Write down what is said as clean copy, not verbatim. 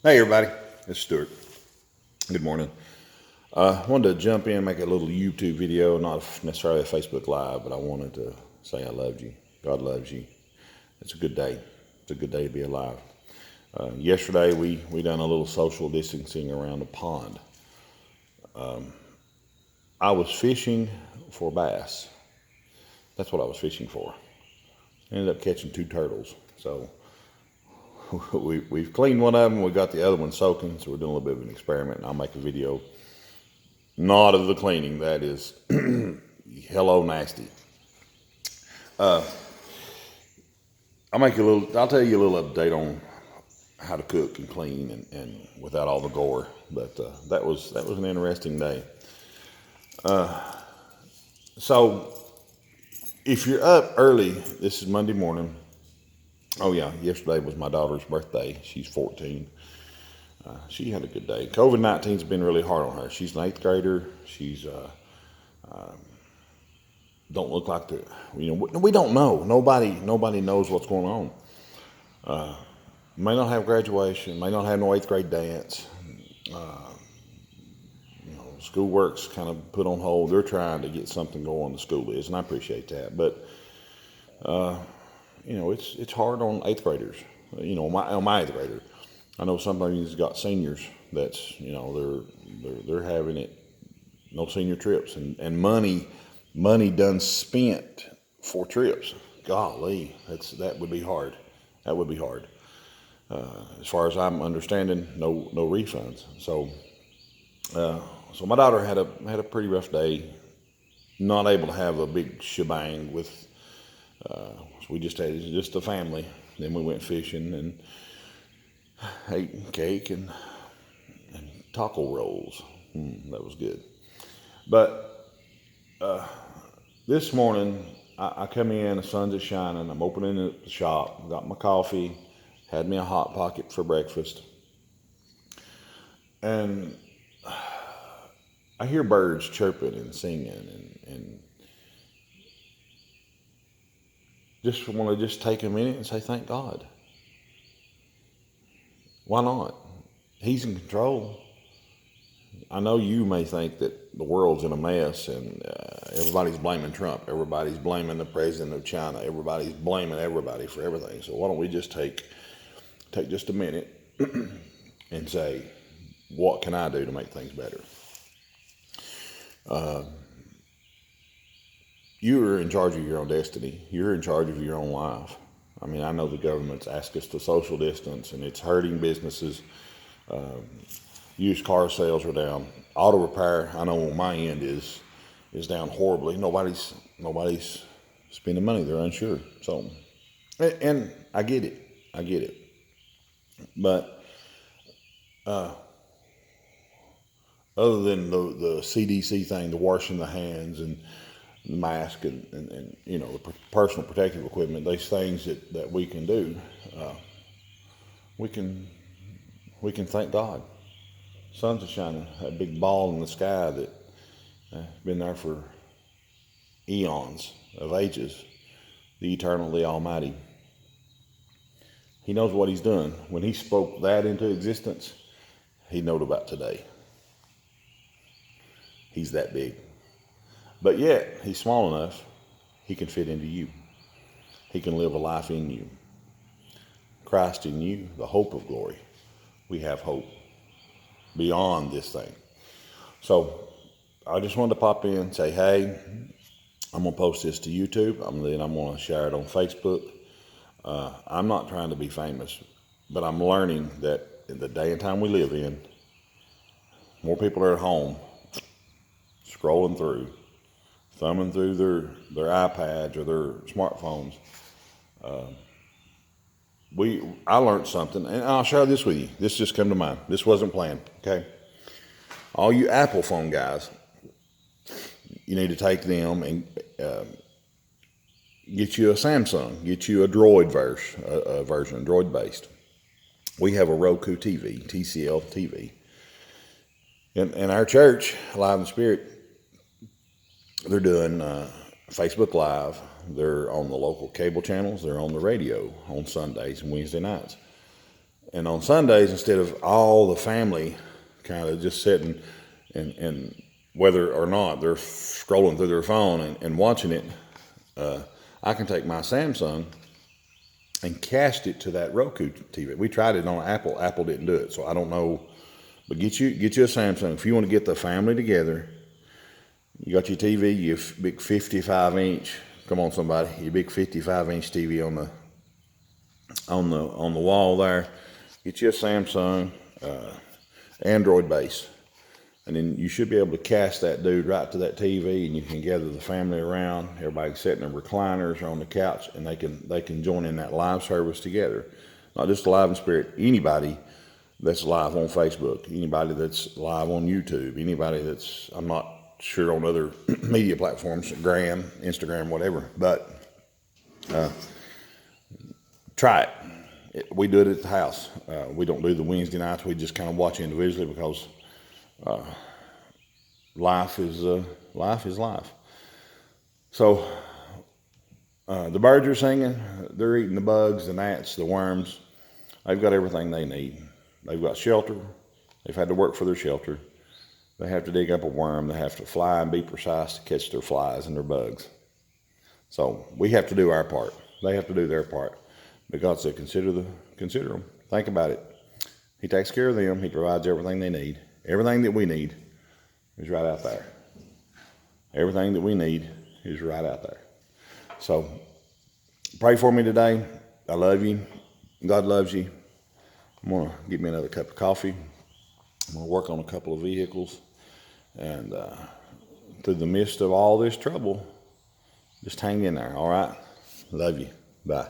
Hey everybody, it's Stuart. Good morning. Wanted to jump in and make a little YouTube video, not necessarily a Facebook Live, but I wanted to say I loved you. God loves you. It's a good day. It's a good day to be alive. Yesterday we done a little social distancing around the pond. I was fishing for bass. That's what I was fishing for. Ended up catching 2 turtles. So we've cleaned one of them. We got the other one soaking, so we're doing a little bit of an experiment. And I'll make a video, not of the cleaning. That is, hello nasty. I'll tell you a little update on how to cook and clean and without all the gore. But that was an interesting day. So if you're up early, this is Monday morning. Oh yeah, yesterday was my daughter's birthday. She's 14. She had a good day. COVID-19's been really hard on her. She's an 8th grader. She's don't look like the we don't know. Nobody knows what's going on. May not have graduation. May not have no 8th grade dance. Schoolwork's kind of put on hold. They're trying to get something going. The school is, and I appreciate that. But it's hard on 8th graders. My 8th grader. I know somebody's got seniors that's they're having it. No senior trips and money done spent for trips. Golly, that would be hard. That would be hard. As far as I'm understanding, no refunds. So my daughter had a pretty rough day. Not able to have a big shebang with. We just had just a family. Then we went fishing and ate cake and taco rolls. That was good. But this morning I come in, the sun's just shining. I'm opening the shop. Got my coffee. Had me a Hot Pocket for breakfast. And I hear birds chirping and singing and just want to just take a minute and say thank God. Why not? He's in control. I know you may think that the world's in a mess and everybody's blaming Trump. Everybody's blaming the president of China. Everybody's blaming everybody for everything. So why don't we just take just a minute and say, what can I do to make things better? You're in charge of your own destiny. You're in charge of your own life. I mean, I know the government's asked us to social distance, and it's hurting businesses. Used car sales are down. Auto repair, I know on my end is down horribly. Nobody's spending money. They're unsure. So, and I get it. But other than the CDC thing, the washing the hands and the mask and the personal protective equipment, these things that we can do, we can thank God. Sun's shining, that big ball in the sky that been there for eons of ages, the eternal, the almighty. He knows what he's done. When he spoke that into existence, he knowed about today. He's that big. But yet, he's small enough, he can fit into you. He can live a life in you. Christ in you, the hope of glory. We have hope beyond this thing. So, I just wanted to pop in and say, hey, I'm going to post this to YouTube. Then I'm going to share it on Facebook. I'm not trying to be famous, but I'm learning that in the day and time we live in, more people are at home scrolling through, thumbing through their iPads or their smartphones. I learned something, and I'll share this with you. This just came to mind. This wasn't planned, okay? All you Apple phone guys, you need to take them and get you a Samsung, get you a Droid version, Droid-based. We have a Roku TV, TCL TV. In our church, Alive in the Spirit, they're doing Facebook Live. They're on the local cable channels. They're on the radio on Sundays and Wednesday nights. And on Sundays, instead of all the family kind of just sitting and whether or not they're scrolling through their phone and watching it, I can take my Samsung and cast it to that Roku TV. We tried it on Apple. Apple didn't do it, so I don't know. But get you a Samsung. If you want to get the family together, you got your TV, your big 55-inch. Come on, somebody, your big 55-inch TV on the wall there. Get you a Samsung, Android base, and then you should be able to cast that dude right to that TV, and you can gather the family around. Everybody can sit in their recliners or on the couch, and they can join in that live service together. Not just Live in Spirit. Anybody that's live on Facebook, anybody that's live on YouTube, anybody that's, I'm not sure on other media platforms, Gram, Instagram, whatever, but try it. We do it at the house. We don't do the Wednesday nights. We just kind of watch individually because life is life. So the birds are singing. They're eating the bugs, the gnats, the worms. They've got everything they need. They've got shelter. They've had to work for their shelter. They have to dig up a worm. They have to fly and be precise to catch their flies and their bugs. So we have to do our part. They have to do their part. Because they consider them. Think about it. He takes care of them. He provides everything they need. Everything that we need is right out there. Everything that we need is right out there. So pray for me today. I love you. God loves you. I'm going to get me another cup of coffee. I'm going to work on a couple of vehicles. And through the midst of all this trouble, just hang in there, all right? Love you. Bye.